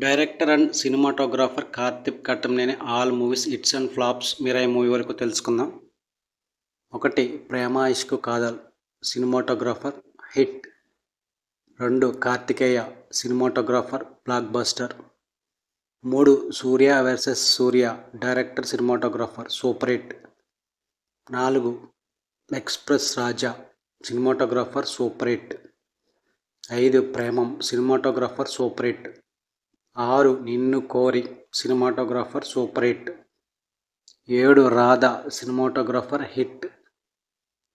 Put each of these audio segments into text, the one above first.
Director and cinematographer Karthik Ghattamaneni all movies hits and flops Mirai movie వరకు తెలుసుకుందాం. 1. Prema Ishq Kaadhal cinematographer hit. 2. Karthikeya cinematographer blockbuster. 3. Surya versus Surya director cinematographer super hit. 4. Express Raja cinematographer super hit. 5. Premam cinematographer super hit. 6. Ninnu Kori cinematographer super hit. 7. Radha cinematographer hit.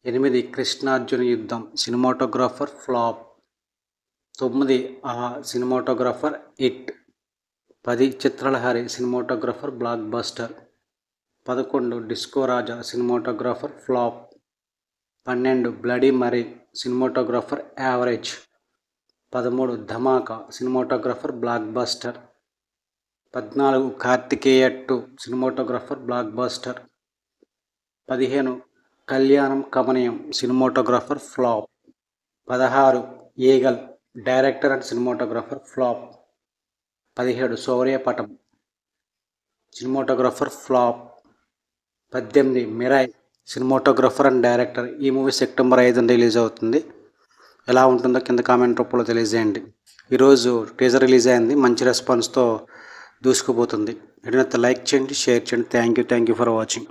8. Krishnarjuna Yuddham cinematographer flop. 9. Awe cinematographer hit. 10. Chitralahari cinematographer blockbuster. 11. Disco Raja cinematographer flop. 12. Bloody Mary cinematographer average. 13. Dhamaka cinematographer blockbuster. 14. Karthikeya 2 cinematographer blockbuster. 15. Kalyanam Kamaneeyam cinematographer flop. 16. Eagle director and cinematographer flop. 17. Shouryapatam cinematographer flop. 18. Mirai cinematographer and director. ఈ movie September 5 release అవుతుంది. ఎలా ఉంటుందో కింద comment రూపంలో తెలియజేయండి. ఈరోజు teaser release అయింది, మంచి రెస్పాన్స్తో దూసుకుపోతుంది. వీడియోని లైక్ చేయండి, షేర్ చేయండి. Thank you for watching.